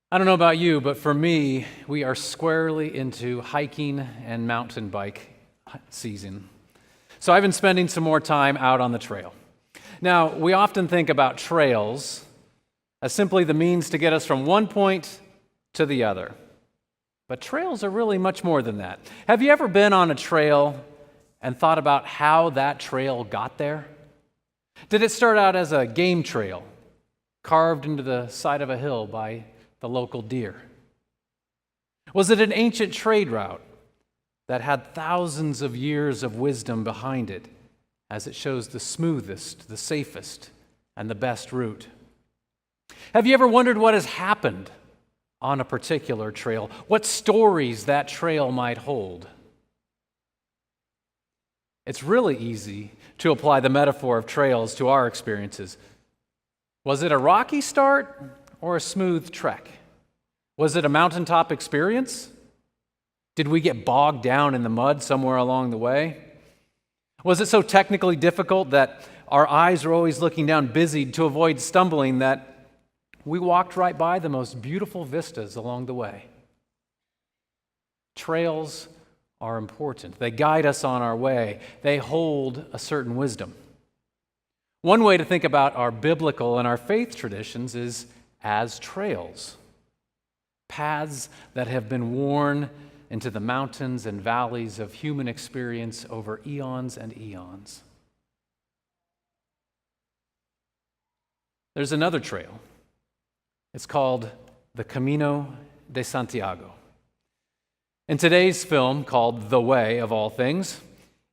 I don't know about you, but for me, we are squarely into hiking and mountain bike season. So I've been spending some more time out on the trail. Now, we often think about trails as simply the means to get us from one point to the other. But trails are really much more than that. Have you ever been on a trail and thought about how that trail got there? Did it start out as a game trail, carved into the side of a hill by the local deer? Was it an ancient trade route that had thousands of years of wisdom behind it, as it shows the smoothest, the safest, and the best route? Have you ever wondered what has happened on a particular trail? What stories that trail might hold? It's really easy to apply the metaphor of trails to our experiences. Was it a rocky start or a smooth trek? Was it a mountaintop experience? Did we get bogged down in the mud somewhere along the way? Was it so technically difficult that our eyes were always looking down, busied to avoid stumbling, that we walked right by the most beautiful vistas along the way? Trails are important. They guide us on our way. They hold a certain wisdom. One way to think about our biblical and our faith traditions is as trails, paths that have been worn into the mountains and valleys of human experience over eons and eons. There's another trail. It's called the Camino de Santiago. In today's film, called The Way of All Things,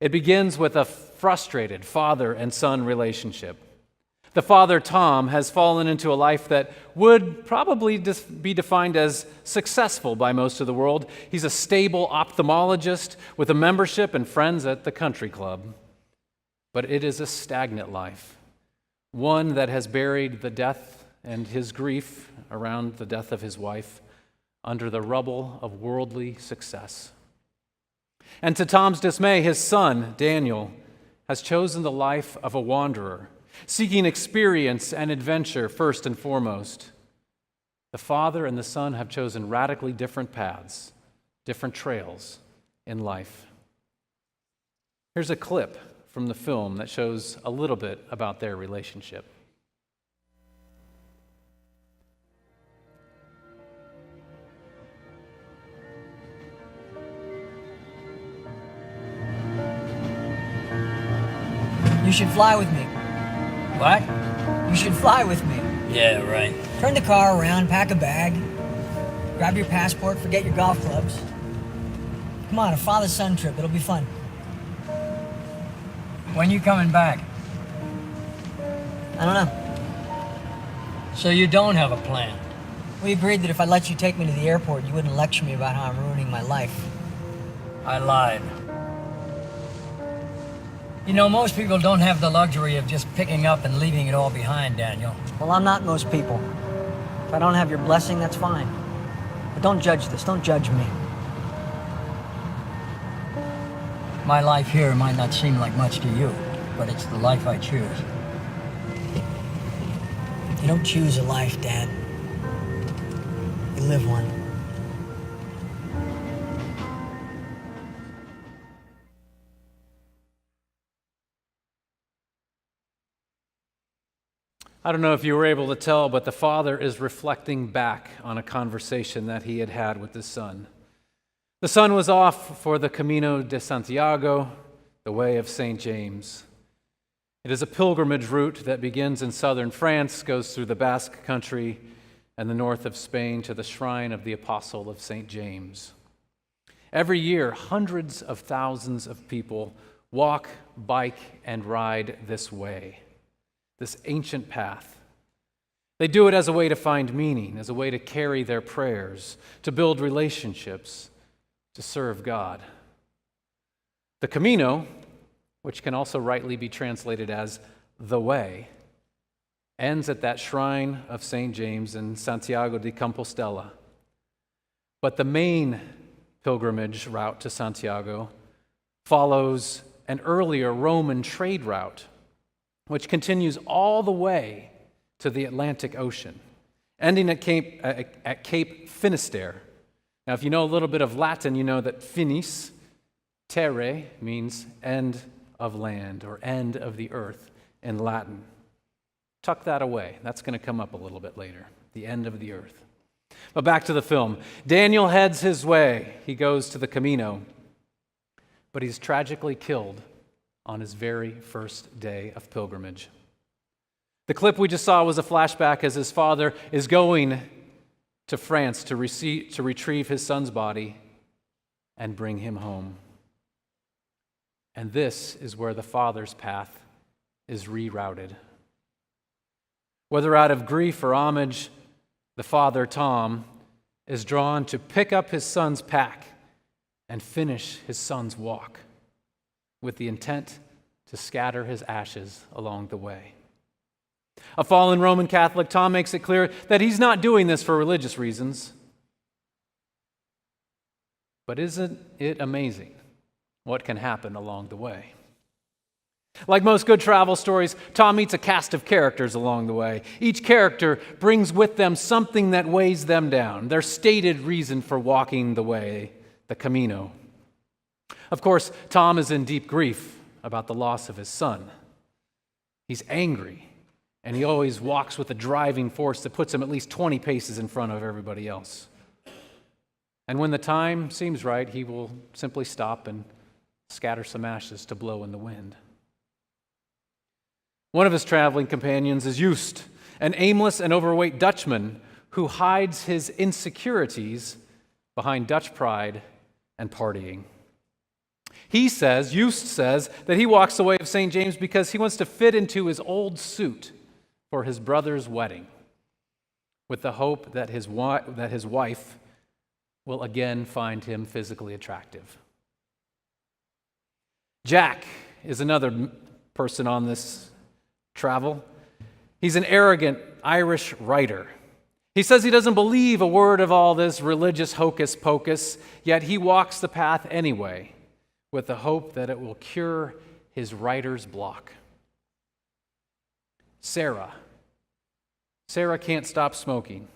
it begins with a frustrated father and son relationship. The father, Tom, has fallen into a life that would probably be defined as successful by most of the world. He's a stable ophthalmologist with a membership and friends at the country club. But it is a stagnant life, one that has buried the death and his grief around the death of his wife under the rubble of worldly success. And to Tom's dismay, his son, Daniel, has chosen the life of a wanderer, seeking experience and adventure first and foremost. The father and the son have chosen radically different paths, different trails in life. Here's a clip from the film that shows a little bit about their relationship. You should fly with me. What? You should fly with me. Yeah, right. Turn the car around, pack a bag, grab your passport, forget your golf clubs. Come on, a father-son trip. It'll be fun. When you coming back? I don't know. So you don't have a plan? We agreed that if I let you take me to the airport, you wouldn't lecture me about how I'm ruining my life. I lied. You know, most people don't have the luxury of just picking up and leaving it all behind, Daniel. Well, I'm not most people. If I don't have your blessing, that's fine. But don't judge this. Don't judge me. My life here might not seem like much to you, but it's the life I choose. You don't choose a life, Dad. You live one. I don't know if you were able to tell, but the father is reflecting back on a conversation that he had had with his son. The son was off for the Camino de Santiago, the way of St. James. It is a pilgrimage route that begins in southern France, goes through the Basque country and the north of Spain to the shrine of the Apostle of St. James. Every year, hundreds of thousands of people walk, bike, and ride this way, this ancient path. They do it as a way to find meaning, as a way to carry their prayers, to build relationships, to serve God. The Camino, which can also rightly be translated as the way, ends at that shrine of St. James in Santiago de Compostela. But the main pilgrimage route to Santiago follows an earlier Roman trade route, which continues all the way to the Atlantic Ocean ending at Cape Finisterre. Now, if you know a little bit of Latin, you know that finis, terre, means end of land or end of the earth in Latin. Tuck that away. That's going to come up a little bit later, the end of the earth. But back to the film. Daniel heads his way. He goes to the Camino, but he's tragically killed on his very first day of pilgrimage. The clip we just saw was a flashback as his father is going to France to retrieve his son's body and bring him home. And this is where the father's path is rerouted. Whether out of grief or homage, the father, Tom, is drawn to pick up his son's pack and finish his son's walk with the intent to scatter his ashes along the way. A fallen Roman Catholic, Tom makes it clear that he's not doing this for religious reasons. But isn't it amazing what can happen along the way? Like most good travel stories, Tom meets a cast of characters along the way. Each character brings with them something that weighs them down, their stated reason for walking the way, the Camino. Of course, Tom is in deep grief about the loss of his son. He's angry, and he always walks with a driving force that puts him at least 20 paces in front of everybody else. And when the time seems right, he will simply stop and scatter some ashes to blow in the wind. One of his traveling companions is Joost, an aimless and overweight Dutchman who hides his insecurities behind Dutch pride and partying. Joost says, that he walks the way of St. James because he wants to fit into his old suit for his brother's wedding, with the hope that his wife will again find him physically attractive. Jack is another person on this travel. He's an arrogant Irish writer. He says he doesn't believe a word of all this religious hocus pocus, yet he walks the path anyway, with the hope that it will cure his writer's block. Sarah can't stop smoking.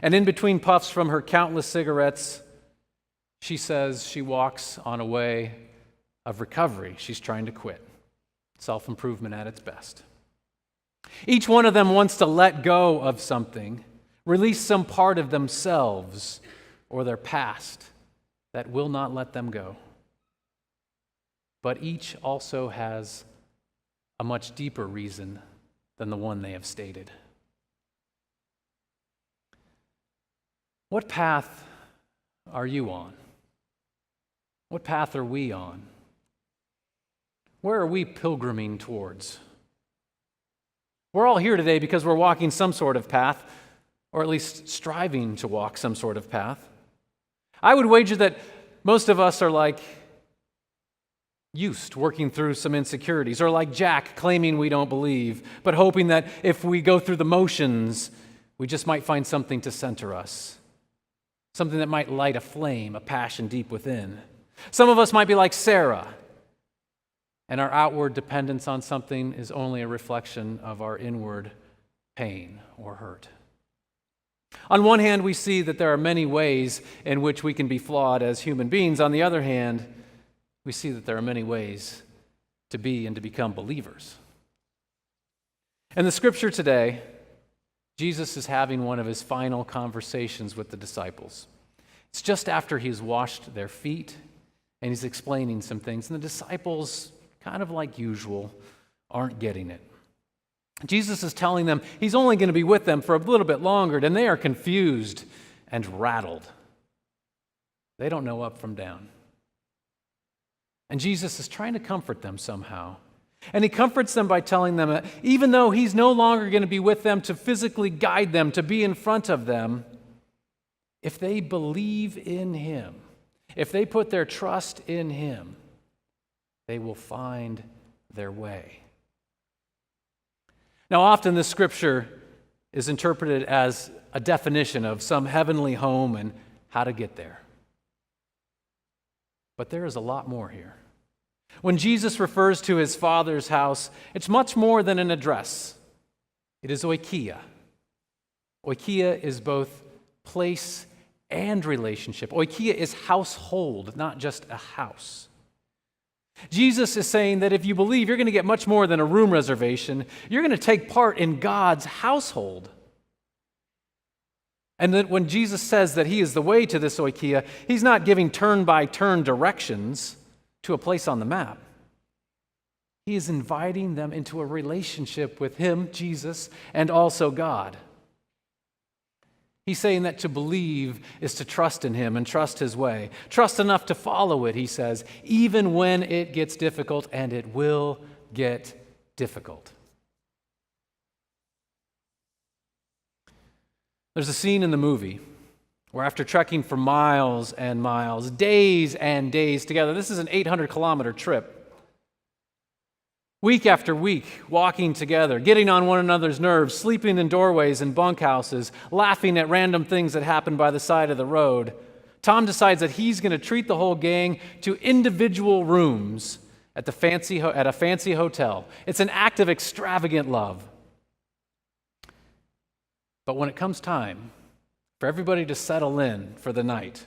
And in between puffs from her countless cigarettes, she says she walks on a way of recovery. She's trying to quit. Self-improvement at its best. Each one of them wants to let go of something, release some part of themselves or their past that will not let them go. But each also has a much deeper reason than the one they have stated. What path are you on? What path are we on? Where are we pilgriming towards? We're all here today because we're walking some sort of path, or at least striving to walk some sort of path. I would wager that most of us are like Joost, working through some insecurities, or like Jack, claiming we don't believe, but hoping that if we go through the motions, we just might find something to center us, something that might light a flame, a passion deep within. Some of us might be like Sarah, and our outward dependence on something is only a reflection of our inward pain or hurt. On one hand, we see that there are many ways in which we can be flawed as human beings. On the other hand, we see that there are many ways to be and to become believers. In the scripture today, Jesus is having one of his final conversations with the disciples. It's just after he's washed their feet and he's explaining some things, and the disciples, kind of like usual, aren't getting it. Jesus is telling them he's only going to be with them for a little bit longer, and they are confused and rattled. They don't know up from down. And Jesus is trying to comfort them somehow. And he comforts them by telling them that even though he's no longer going to be with them to physically guide them, to be in front of them, if they believe in him, if they put their trust in him, they will find their way. Now, often this scripture is interpreted as a definition of some heavenly home and how to get there. But there is a lot more here. When Jesus refers to his Father's house, it's much more than an address. It is oikia, Oikia is both place and relationship. Oikia is household, not just a house. Jesus is saying that if you believe, you're going to get much more than a room reservation. You're going to take part in God's household. And that when Jesus says that he is the way to this oikia, he's not giving turn-by-turn directions to a place on the map. He is inviting them into a relationship with him, Jesus, and also God. He's saying that to believe is to trust in him and trust his way. Trust enough to follow it, he says, even when it gets difficult, and it will get difficult. There's a scene in the movie where after trekking for miles and miles, days and days together, this is an 800-kilometer trip, week after week, walking together, getting on one another's nerves, sleeping in doorways and bunkhouses, laughing at random things that happen by the side of the road, Tom decides that he's going to treat the whole gang to individual rooms at a fancy hotel. It's an act of extravagant love. But when it comes time for everybody to settle in for the night,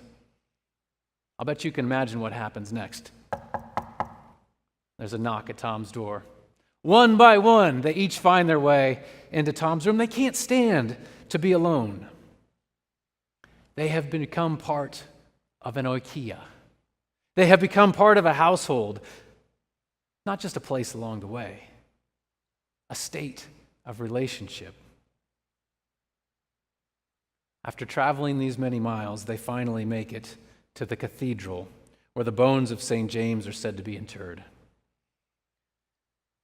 I'll bet you can imagine what happens next. There's a knock at Tom's door. One by one, they each find their way into Tom's room. They can't stand to be alone. They have become part of an oikia. They have become part of a household, not just a place along the way, a state of relationship. After traveling these many miles, they finally make it to the cathedral where the bones of St. James are said to be interred.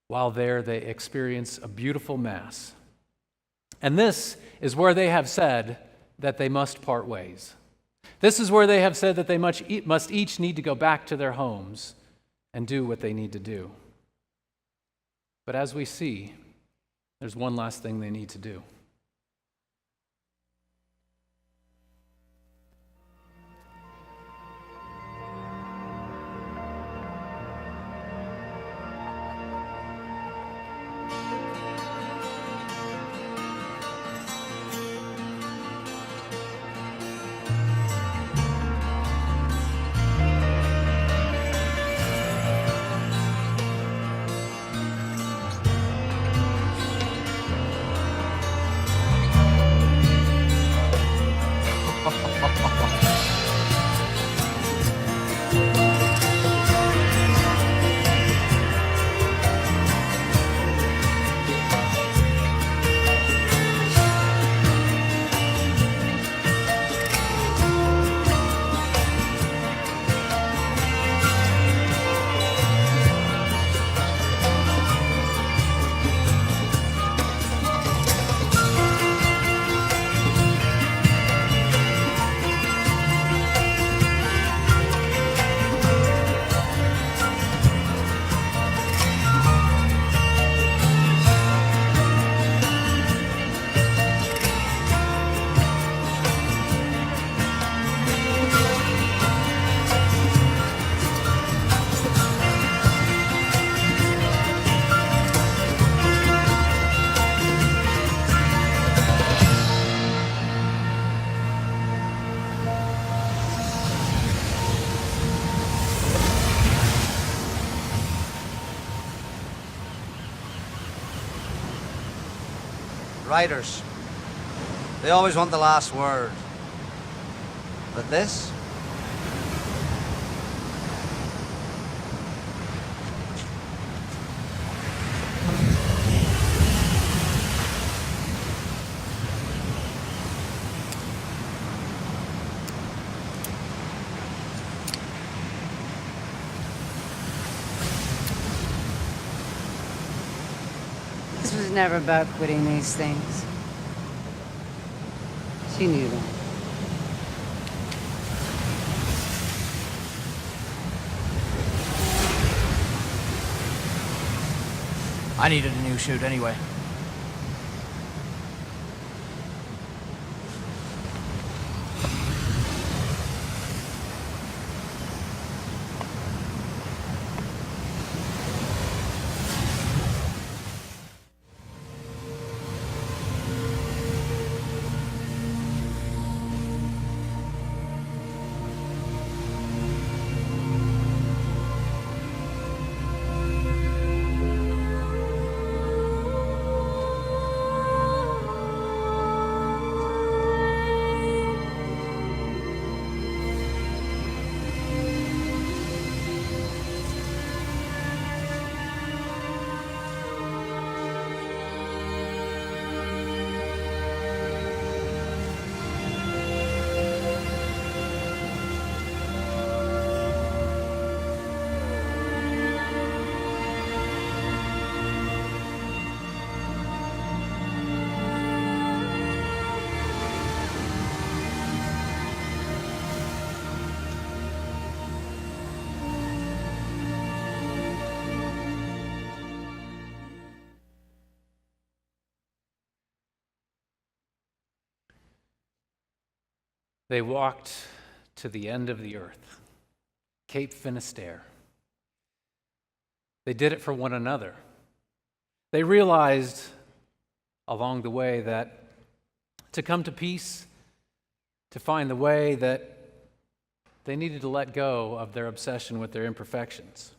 While there, they experience a beautiful Mass. And this is where they have said that they must part ways. This is where they have said that they must each need to go back to their homes and do what they need to do. But as we see, there's one last thing they need to do. Writers, they always want the last word. But this? This was never about quitting these things. She knew that. I needed a new shoot anyway. They walked to the end of the earth, Cape Finisterre. They did it for one another. They realized along the way that to come to peace, to find the way, that they needed to let go of their obsession with their imperfections.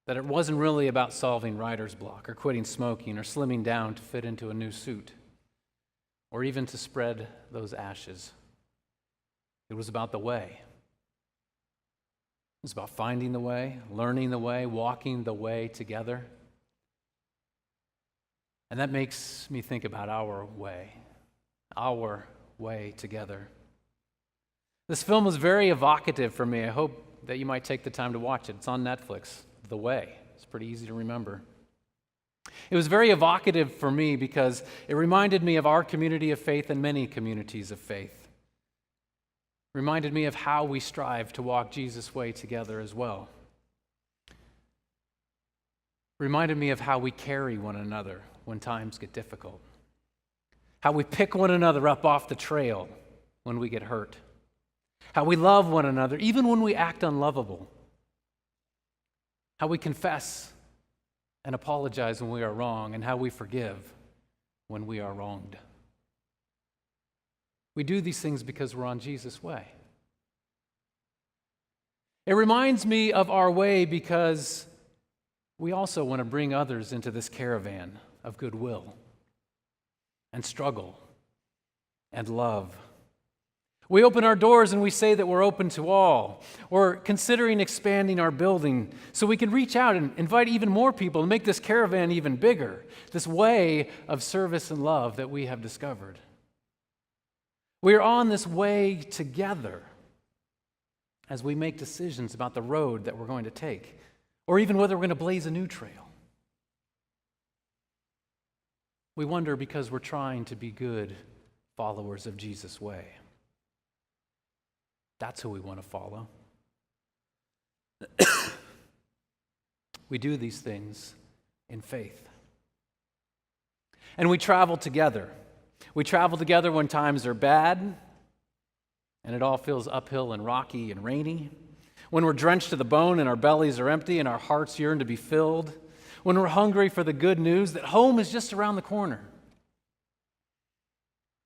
That it wasn't really about solving writer's block or quitting smoking or slimming down to fit into a new suit or even to spread those ashes. It was about the way. It was about finding the way, learning the way, walking the way together. And that makes me think about our way together. This film was very evocative for me. I hope that you might take the time to watch it. It's on Netflix, The Way. It's pretty easy to remember. It was very evocative for me because it reminded me of our community of faith and many communities of faith. It reminded me of how we strive to walk Jesus' way together as well. It reminded me of how we carry one another when times get difficult. How we pick one another up off the trail when we get hurt. How we love one another even when we act unlovable. How we confess and apologize when we are wrong, and how we forgive when we are wronged. We do these things because we're on Jesus' way. It reminds me of our way because we also want to bring others into this caravan of goodwill and struggle and love. We open our doors and we say that we're open to all. We're considering expanding our building so we can reach out and invite even more people and make this caravan even bigger, this way of service and love that we have discovered. We are on this way together as we make decisions about the road that we're going to take, or even whether we're going to blaze a new trail. We wonder because we're trying to be good followers of Jesus' way. That's who we want to follow. We do these things in faith. And we travel together. We travel together when times are bad and it all feels uphill and rocky and rainy. When we're drenched to the bone and our bellies are empty and our hearts yearn to be filled. When we're hungry for the good news that home is just around the corner.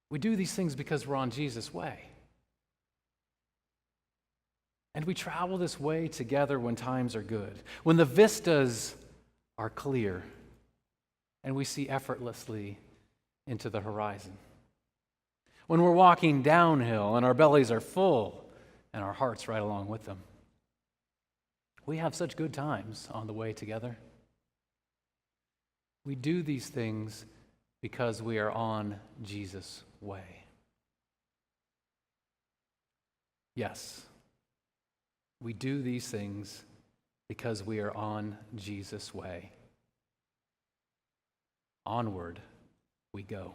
We do these things because we're on Jesus' way. And we travel this way together when times are good, when the vistas are clear and we see effortlessly into the horizon. When we're walking downhill and our bellies are full and our hearts right along with them. We have such good times on the way together. We do these things because we are on Jesus' way. Yes. We do these things because we are on Jesus' way. Onward we go.